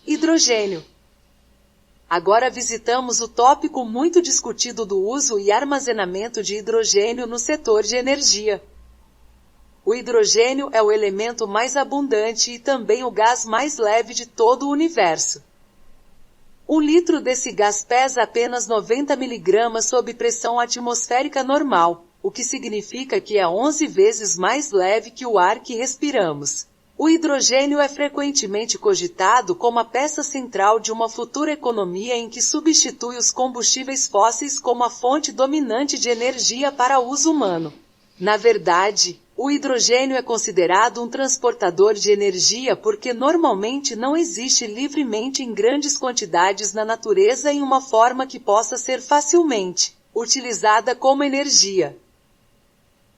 Hidrogênio. Agora visitamos o tópico muito discutido do uso e armazenamento de hidrogênio no setor de energia. O hidrogênio é o elemento mais abundante e também o gás mais leve de todo o universo. 1 litro desse gás pesa apenas 90 mg sob pressão atmosférica normal, o que significa que é 11 vezes mais leve que o ar que respiramos. O hidrogênio é frequentemente cogitado como a peça central de uma futura economia em que substitui os combustíveis fósseis como a fonte dominante de energia para uso humano. Na verdade, o hidrogênio é considerado um transportador de energia porque normalmente não existe livremente em grandes quantidades na natureza em uma forma que possa ser facilmente utilizada como energia.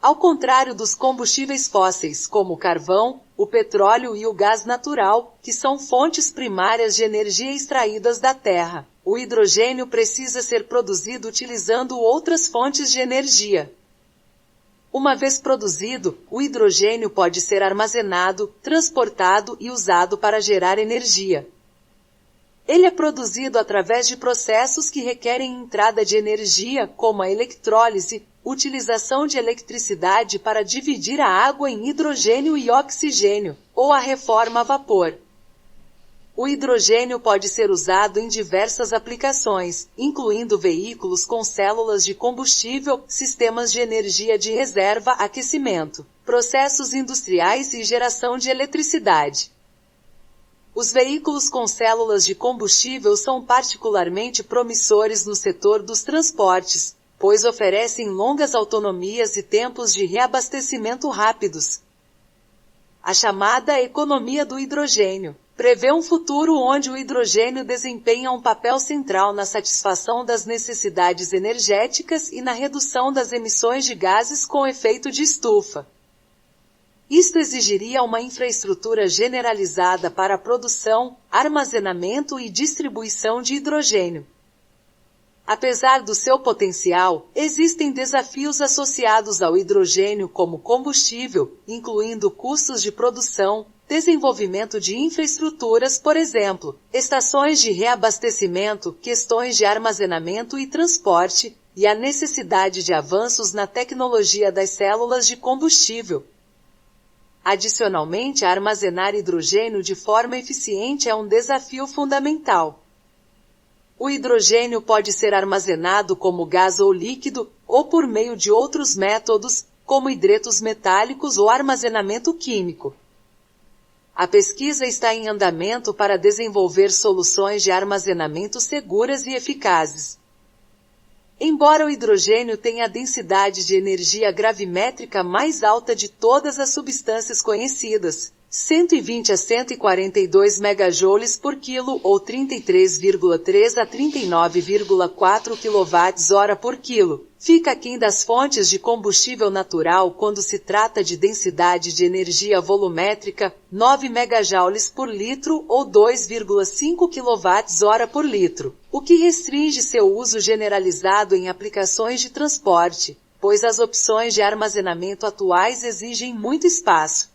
Ao contrário dos combustíveis fósseis, como o carvão, o petróleo e o gás natural, que são fontes primárias de energia extraídas da Terra, o hidrogênio precisa ser produzido utilizando outras fontes de energia. Uma vez produzido, o hidrogênio pode ser armazenado, transportado e usado para gerar energia. Ele é produzido através de processos que requerem entrada de energia, como a eletrólise, utilização de eletricidade para dividir a água em hidrogênio e oxigênio, ou a reforma a vapor. O hidrogênio pode ser usado em diversas aplicações, incluindo veículos com células de combustível, sistemas de energia de reserva, aquecimento, processos industriais e geração de eletricidade. Os veículos com células de combustível são particularmente promissores no setor dos transportes, pois oferecem longas autonomias e tempos de reabastecimento rápidos. A chamada economia do hidrogênio prevê um futuro onde o hidrogênio desempenha um papel central na satisfação das necessidades energéticas e na redução das emissões de gases com efeito de estufa. Isto exigiria uma infraestrutura generalizada para a produção, armazenamento e distribuição de hidrogênio. Apesar do seu potencial, existem desafios associados ao hidrogênio como combustível, incluindo custos de produção, desenvolvimento de infraestruturas, por exemplo, estações de reabastecimento, questões de armazenamento e transporte, e a necessidade de avanços na tecnologia das células de combustível. Adicionalmente, armazenar hidrogênio de forma eficiente é um desafio fundamental. O hidrogênio pode ser armazenado como gás ou líquido, ou por meio de outros métodos, como hidretos metálicos ou armazenamento químico. A pesquisa está em andamento para desenvolver soluções de armazenamento seguras e eficazes. Embora o hidrogênio tenha a densidade de energia gravimétrica mais alta de todas as substâncias conhecidas, 120 a 142 megajoules por quilo ou 33,3 a 39,4 kWh por quilo, fica aquém das fontes de combustível natural quando se trata de densidade de energia volumétrica, 9 megajoules por litro ou 2,5 kWh por litro, o que restringe seu uso generalizado em aplicações de transporte, pois as opções de armazenamento atuais exigem muito espaço.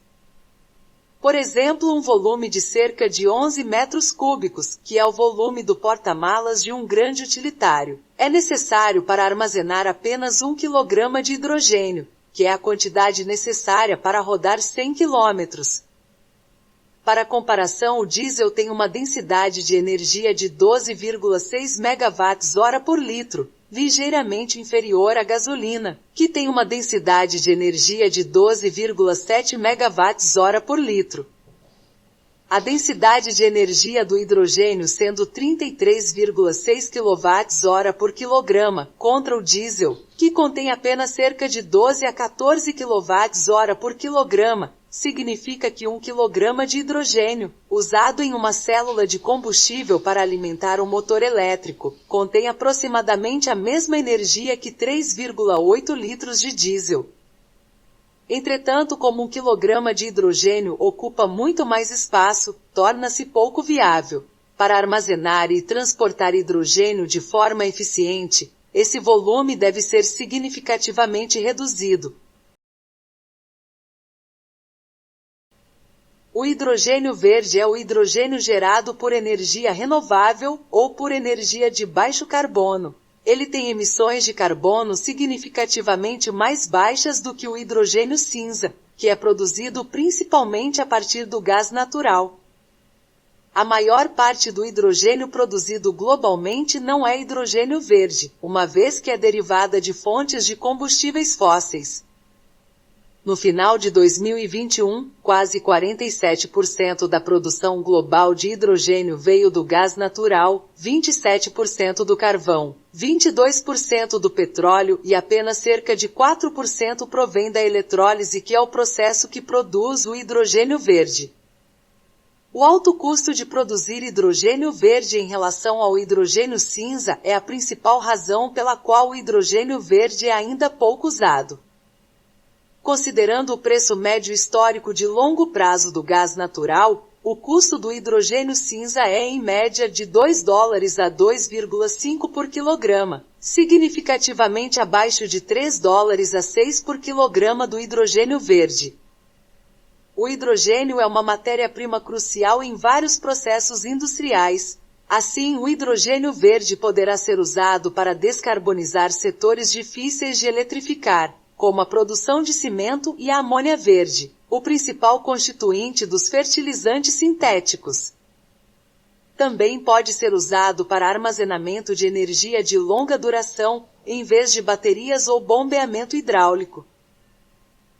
Por exemplo, um volume de cerca de 11 metros cúbicos, que é o volume do porta-malas de um grande utilitário, é necessário para armazenar apenas 1 kg de hidrogênio, que é a quantidade necessária para rodar 100 km. Para comparação, o diesel tem uma densidade de energia de 12,6 MWh por litro, ligeiramente inferior à gasolina, que tem uma densidade de energia de 12,7 MWh por litro. A densidade de energia do hidrogênio sendo 33,6 kWh por quilograma, contra o diesel, que contém apenas cerca de 12 a 14 kWh por quilograma, significa que 1 kg de hidrogênio, usado em uma célula de combustível para alimentar um motor elétrico, contém aproximadamente a mesma energia que 3,8 litros de diesel. Entretanto, como 1 kg de hidrogênio ocupa muito mais espaço, torna-se pouco viável. Para armazenar e transportar hidrogênio de forma eficiente, esse volume deve ser significativamente reduzido. O hidrogênio verde é o hidrogênio gerado por energia renovável ou por energia de baixo carbono. Ele tem emissões de carbono significativamente mais baixas do que o hidrogênio cinza, que é produzido principalmente a partir do gás natural. A maior parte do hidrogênio produzido globalmente não é hidrogênio verde, uma vez que é derivada de fontes de combustíveis fósseis. No final de 2021, quase 47% da produção global de hidrogênio veio do gás natural, 27% do carvão, 22% do petróleo e apenas cerca de 4% provém da eletrólise, que é o processo que produz o hidrogênio verde. O alto custo de produzir hidrogênio verde em relação ao hidrogênio cinza é a principal razão pela qual o hidrogênio verde é ainda pouco usado. Considerando o preço médio histórico de longo prazo do gás natural, o custo do hidrogênio cinza é em média de $2 a 2,5 por quilograma, significativamente abaixo de $3 a 6 por quilograma do hidrogênio verde. O hidrogênio é uma matéria-prima crucial em vários processos industriais. Assim, o hidrogênio verde poderá ser usado para descarbonizar setores difíceis de eletrificar, como a produção de cimento e a amônia verde, o principal constituinte dos fertilizantes sintéticos. Também pode ser usado para armazenamento de energia de longa duração, em vez de baterias ou bombeamento hidráulico.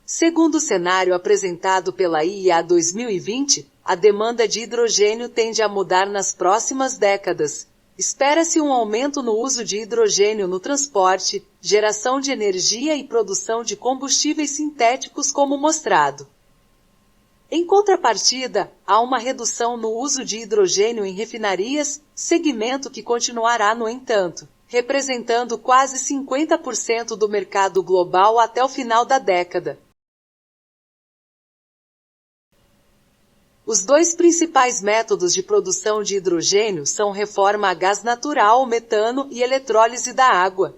Segundo o cenário apresentado pela IEA 2020, a demanda de hidrogênio tende a mudar nas próximas décadas. Espera-se um aumento no uso de hidrogênio no transporte, geração de energia e produção de combustíveis sintéticos, como mostrado. Em contrapartida, há uma redução no uso de hidrogênio em refinarias, segmento que continuará, no entanto, representando quase 50% do mercado global até o final da década. Os dois principais métodos de produção de hidrogênio são reforma a gás natural, metano, e eletrólise da água.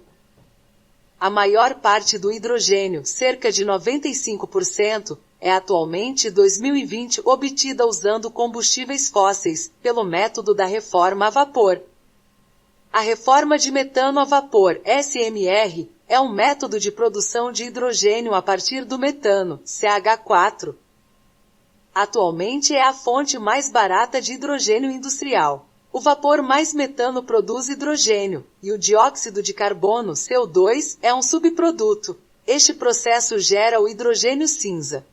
A maior parte do hidrogênio, cerca de 95%, é atualmente 2020 obtida usando combustíveis fósseis, pelo método da reforma a vapor. A reforma de metano a vapor, SMR, é um método de produção de hidrogênio a partir do metano, CH4. Atualmente é a fonte mais barata de hidrogênio industrial. O vapor mais metano produz hidrogênio, e o dióxido de carbono, CO2, é um subproduto. Este processo gera o hidrogênio cinza.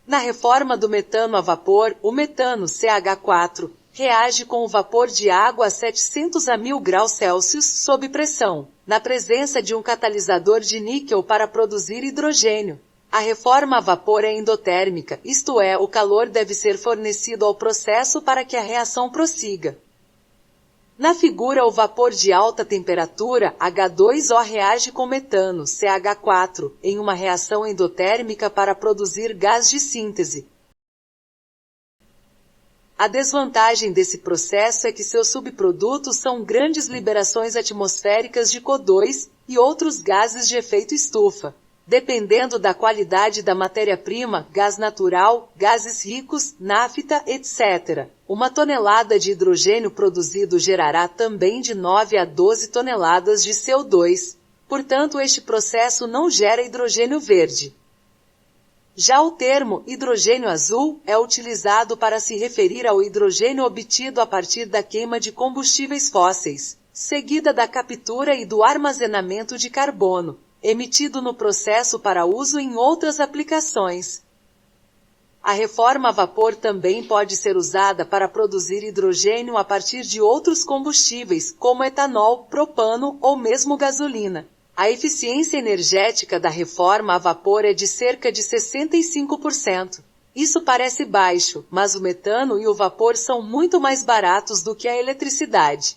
Na reforma do metano a vapor, o metano, CH4, reage com o vapor de água a 700 a 1000 graus Celsius sob pressão, na presença de um catalisador de níquel para produzir hidrogênio. A reforma a vapor é endotérmica, isto é, o calor deve ser fornecido ao processo para que a reação prossiga. Na figura, o vapor de alta temperatura, H2O, reage com metano, CH4, em uma reação endotérmica para produzir gás de síntese. A desvantagem desse processo é que seus subprodutos são grandes liberações atmosféricas de CO2 e outros gases de efeito estufa. Dependendo da qualidade da matéria-prima, gás natural, gases ricos, nafta, etc., uma tonelada de hidrogênio produzido gerará também de 9 a 12 toneladas de CO2. Portanto, este processo não gera hidrogênio verde. Já o termo hidrogênio azul é utilizado para se referir ao hidrogênio obtido a partir da queima de combustíveis fósseis, seguida da captura e do armazenamento de carbono, emitido no processo para uso em outras aplicações. A reforma a vapor também pode ser usada para produzir hidrogênio a partir de outros combustíveis, como etanol, propano ou mesmo gasolina. A eficiência energética da reforma a vapor é de cerca de 65%. Isso parece baixo, mas o metano e o vapor são muito mais baratos do que a eletricidade.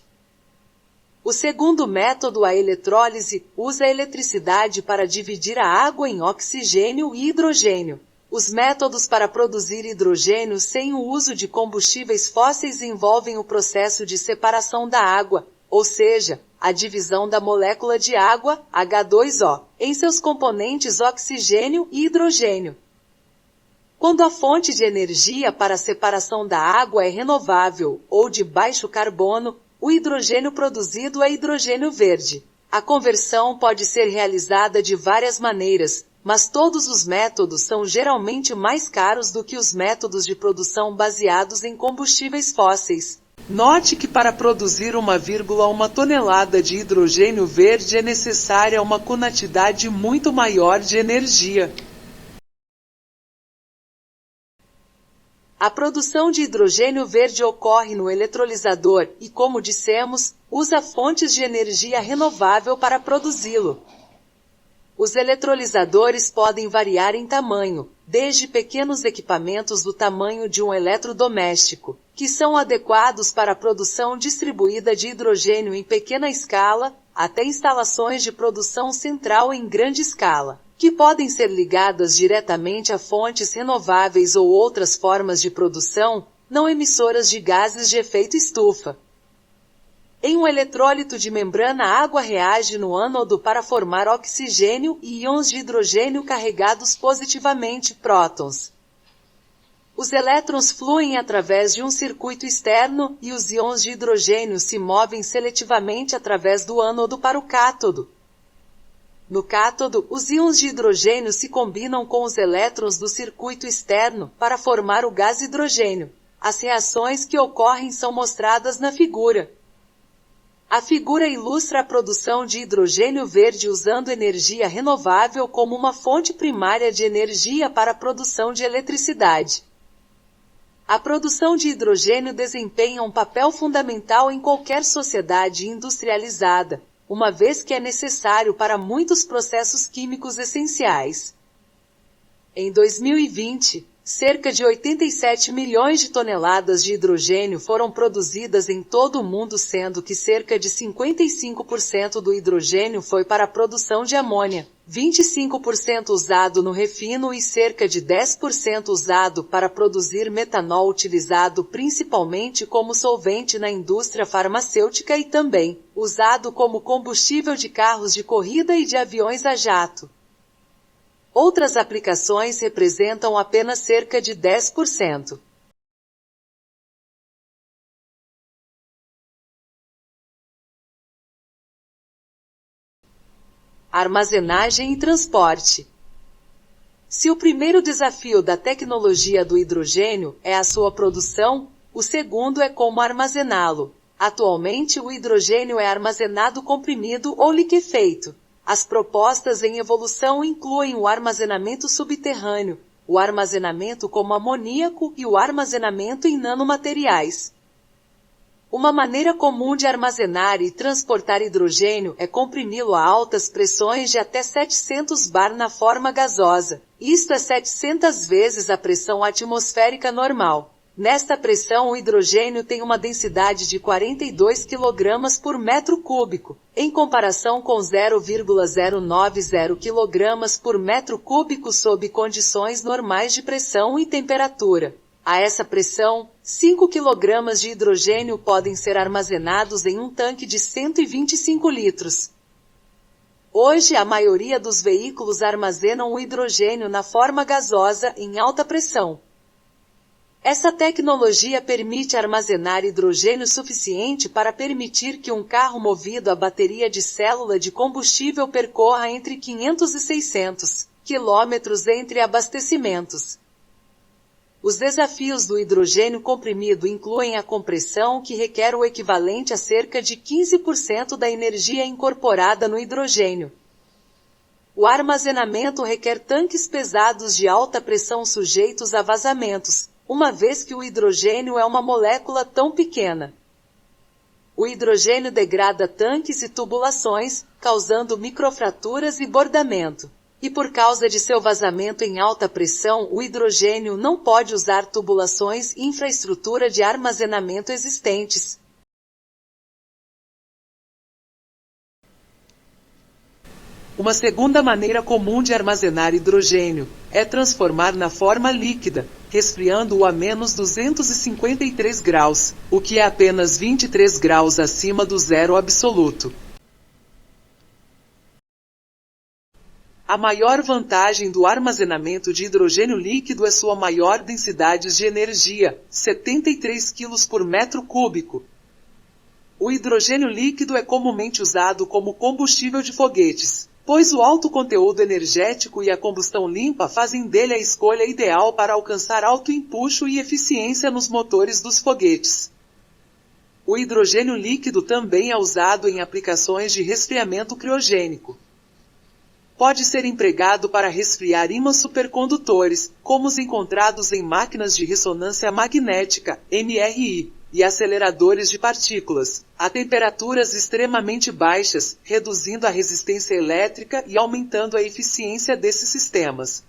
O segundo método, a eletrólise, usa a eletricidade para dividir a água em oxigênio e hidrogênio. Os métodos para produzir hidrogênio sem o uso de combustíveis fósseis envolvem o processo de separação da água, ou seja, a divisão da molécula de água, H2O, em seus componentes oxigênio e hidrogênio. Quando a fonte de energia para a separação da água é renovável ou de baixo carbono, o hidrogênio produzido é hidrogênio verde. A conversão pode ser realizada de várias maneiras, mas todos os métodos são geralmente mais caros do que os métodos de produção baseados em combustíveis fósseis. Note que para produzir 1,1 tonelada de hidrogênio verde é necessária uma quantidade muito maior de energia. A produção de hidrogênio verde ocorre no eletrolisador e, como dissemos, usa fontes de energia renovável para produzi-lo. Os eletrolisadores podem variar em tamanho, desde pequenos equipamentos do tamanho de um eletrodoméstico, que são adequados para a produção distribuída de hidrogênio em pequena escala, até instalações de produção central em grande escala, que podem ser ligadas diretamente a fontes renováveis ou outras formas de produção, não emissoras de gases de efeito estufa. Em um eletrólito de membrana, a água reage no ânodo para formar oxigênio e íons de hidrogênio carregados positivamente, prótons. Os elétrons fluem através de um circuito externo e os íons de hidrogênio se movem seletivamente através do ânodo para o cátodo. No cátodo, os íons de hidrogênio se combinam com os elétrons do circuito externo para formar o gás hidrogênio. As reações que ocorrem são mostradas na figura. A figura ilustra a produção de hidrogênio verde usando energia renovável como uma fonte primária de energia para a produção de eletricidade. A produção de hidrogênio desempenha um papel fundamental em qualquer sociedade industrializada, uma vez que é necessário para muitos processos químicos essenciais. Em 2020, cerca de 87 milhões de toneladas de hidrogênio foram produzidas em todo o mundo, sendo que cerca de 55% do hidrogênio foi para a produção de amônia, 25% usado no refino e cerca de 10% usado para produzir metanol, utilizado principalmente como solvente na indústria farmacêutica e também usado como combustível de carros de corrida e de aviões a jato. Outras aplicações representam apenas cerca de 10%. Armazenagem e transporte. Se o primeiro desafio da tecnologia do hidrogênio é a sua produção, o segundo é como armazená-lo. Atualmente, o hidrogênio é armazenado comprimido ou liquefeito. As propostas em evolução incluem o armazenamento subterrâneo, o armazenamento como amoníaco e o armazenamento em nanomateriais. Uma maneira comum de armazenar e transportar hidrogênio é comprimi-lo a altas pressões de até 700 bar na forma gasosa. Isto é 700 vezes a pressão atmosférica normal. Nesta pressão, o hidrogênio tem uma densidade de 42 kg por metro cúbico, em comparação com 0,090 kg por metro cúbico sob condições normais de pressão e temperatura. A essa pressão, 5 kg de hidrogênio podem ser armazenados em um tanque de 125 litros. Hoje, a maioria dos veículos armazenam o hidrogênio na forma gasosa em alta pressão. Essa tecnologia permite armazenar hidrogênio suficiente para permitir que um carro movido a bateria de célula de combustível percorra entre 500 e 600 quilômetros entre abastecimentos. Os desafios do hidrogênio comprimido incluem a compressão, que requer o equivalente a cerca de 15% da energia incorporada no hidrogênio. O armazenamento requer tanques pesados de alta pressão sujeitos a vazamentos, uma vez que o hidrogênio é uma molécula tão pequena. O hidrogênio degrada tanques e tubulações, causando microfraturas e bordamento. E por causa de seu vazamento em alta pressão, o hidrogênio não pode usar tubulações e infraestrutura de armazenamento existentes. Uma segunda maneira comum de armazenar hidrogênio é transformar na forma líquida, resfriando-o a menos 253 graus, o que é apenas 23 graus acima do zero absoluto. A maior vantagem do armazenamento de hidrogênio líquido é sua maior densidade de energia, 73 kg por metro cúbico. O hidrogênio líquido é comumente usado como combustível de foguetes, pois o alto conteúdo energético e a combustão limpa fazem dele a escolha ideal para alcançar alto empuxo e eficiência nos motores dos foguetes. O hidrogênio líquido também é usado em aplicações de resfriamento criogênico. Pode ser empregado para resfriar ímãs supercondutores, como os encontrados em máquinas de ressonância magnética, MRI, e aceleradores de partículas, a temperaturas extremamente baixas, reduzindo a resistência elétrica e aumentando a eficiência desses sistemas.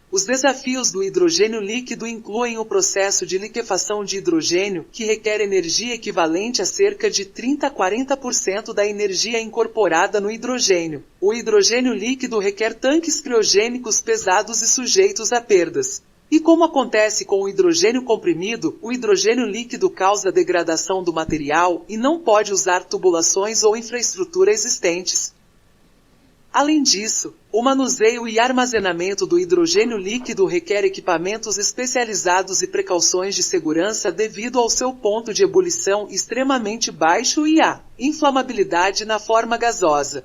Os desafios do hidrogênio líquido incluem o processo de liquefação de hidrogênio, que requer energia equivalente a cerca de 30 a 40% da energia incorporada no hidrogênio. O hidrogênio líquido requer tanques criogênicos pesados e sujeitos a perdas. E como acontece com o hidrogênio comprimido, o hidrogênio líquido causa degradação do material e não pode usar tubulações ou infraestrutura existentes. Além disso, o manuseio e armazenamento do hidrogênio líquido requer equipamentos especializados e precauções de segurança devido ao seu ponto de ebulição extremamente baixo e à inflamabilidade na forma gasosa.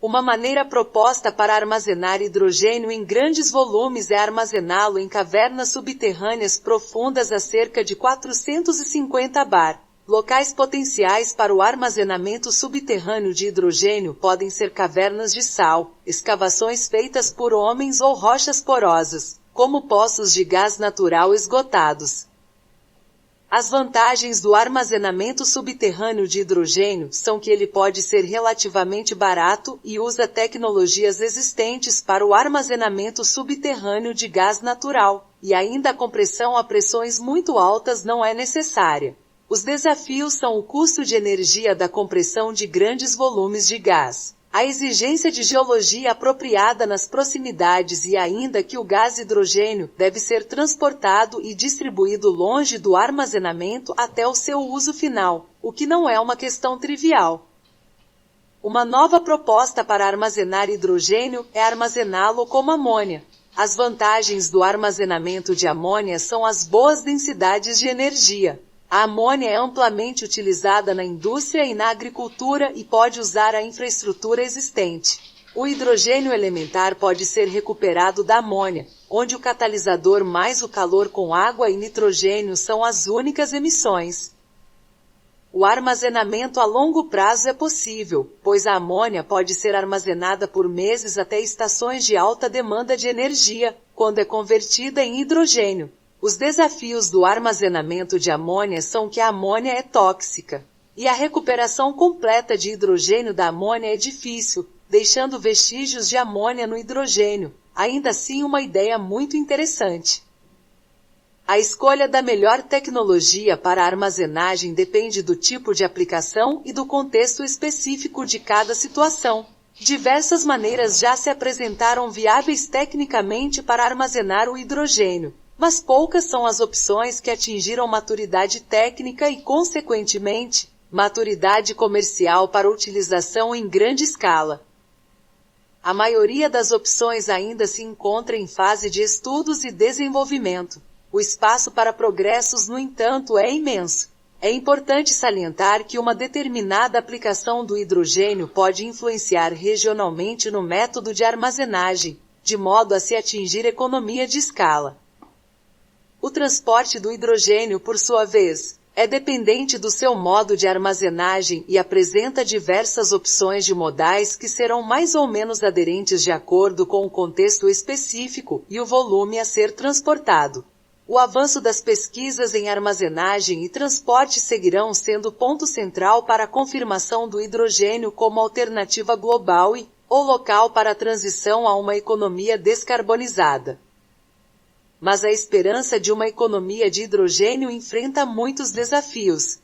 Uma maneira proposta para armazenar hidrogênio em grandes volumes é armazená-lo em cavernas subterrâneas profundas a cerca de 450 bar. Locais potenciais para o armazenamento subterrâneo de hidrogênio podem ser cavernas de sal, escavações feitas por homens ou rochas porosas, como poços de gás natural esgotados. As vantagens do armazenamento subterrâneo de hidrogênio são que ele pode ser relativamente barato e usa tecnologias existentes para o armazenamento subterrâneo de gás natural, e ainda a compressão a pressões muito altas não é necessária. Os desafios são o custo de energia da compressão de grandes volumes de gás, a exigência de geologia apropriada nas proximidades e ainda que o gás hidrogênio deve ser transportado e distribuído longe do armazenamento até o seu uso final, o que não é uma questão trivial. Uma nova proposta para armazenar hidrogênio é armazená-lo como amônia. As vantagens do armazenamento de amônia são as boas densidades de energia. A amônia é amplamente utilizada na indústria e na agricultura e pode usar a infraestrutura existente. O hidrogênio elementar pode ser recuperado da amônia, onde o catalisador mais o calor com água e nitrogênio são as únicas emissões. O armazenamento a longo prazo é possível, pois a amônia pode ser armazenada por meses até estações de alta demanda de energia, quando é convertida em hidrogênio. Os desafios do armazenamento de amônia são que a amônia é tóxica, e a recuperação completa de hidrogênio da amônia é difícil, deixando vestígios de amônia no hidrogênio, ainda assim uma ideia muito interessante. A escolha da melhor tecnologia para a armazenagem depende do tipo de aplicação e do contexto específico de cada situação. Diversas maneiras já se apresentaram viáveis tecnicamente para armazenar o hidrogênio, mas poucas são as opções que atingiram maturidade técnica e, consequentemente, maturidade comercial para utilização em grande escala. A maioria das opções ainda se encontra em fase de estudos e desenvolvimento. O espaço para progressos, no entanto, é imenso. É importante salientar que uma determinada aplicação do hidrogênio pode influenciar regionalmente no método de armazenagem, de modo a se atingir economia de escala. O transporte do hidrogênio, por sua vez, é dependente do seu modo de armazenagem e apresenta diversas opções de modais que serão mais ou menos aderentes de acordo com o contexto específico e o volume a ser transportado. O avanço das pesquisas em armazenagem e transporte seguirão sendo ponto central para a confirmação do hidrogênio como alternativa global ou local para a transição a uma economia descarbonizada. Mas a esperança de uma economia de hidrogênio enfrenta muitos desafios.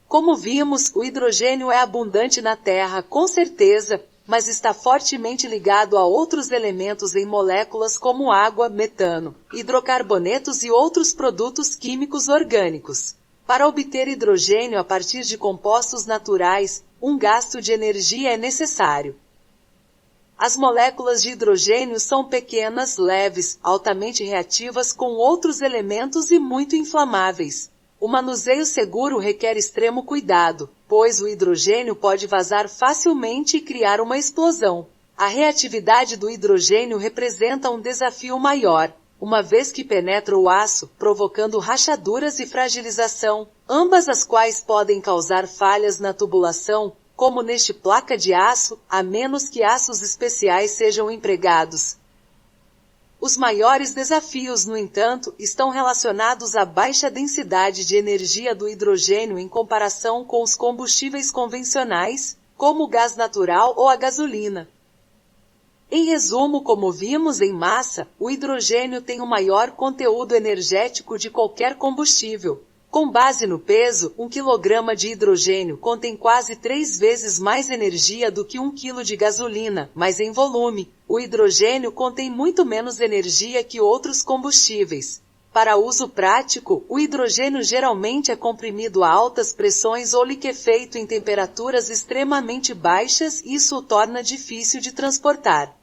Como vimos, o hidrogênio é abundante na Terra, com certeza, mas está fortemente ligado a outros elementos em moléculas como água, metano, hidrocarbonetos e outros produtos químicos orgânicos. Para obter hidrogênio a partir de compostos naturais, um gasto de energia é necessário. As moléculas de hidrogênio são pequenas, leves, altamente reativas com outros elementos e muito inflamáveis. O manuseio seguro requer extremo cuidado, pois o hidrogênio pode vazar facilmente e criar uma explosão. A reatividade do hidrogênio representa um desafio maior, uma vez que penetra o aço, provocando rachaduras e fragilização, ambas as quais podem causar falhas na tubulação, como neste placa de aço, a menos que aços especiais sejam empregados. Os maiores desafios, no entanto, estão relacionados à baixa densidade de energia do hidrogênio em comparação com os combustíveis convencionais, como o gás natural ou a gasolina. Em resumo, como vimos em massa, o hidrogênio tem o maior conteúdo energético de qualquer combustível. Com base no peso, 1 kg de hidrogênio contém quase 3 vezes mais energia do que 1 kg de gasolina, mas em volume, o hidrogênio contém muito menos energia que outros combustíveis. Para uso prático, o hidrogênio geralmente é comprimido a altas pressões ou liquefeito em temperaturas extremamente baixas e isso o torna difícil de transportar.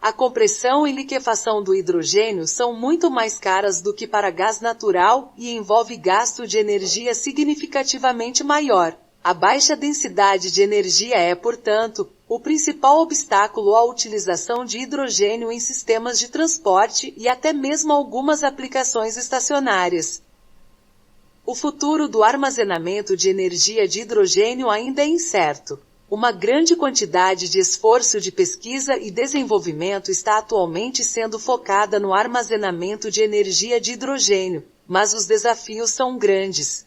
A compressão e liquefação do hidrogênio são muito mais caras do que para gás natural e envolve gasto de energia significativamente maior. A baixa densidade de energia é, portanto, o principal obstáculo à utilização de hidrogênio em sistemas de transporte e até mesmo algumas aplicações estacionárias. O futuro do armazenamento de energia de hidrogênio ainda é incerto. Uma grande quantidade de esforço de pesquisa e desenvolvimento está atualmente sendo focada no armazenamento de energia de hidrogênio, mas os desafios são grandes.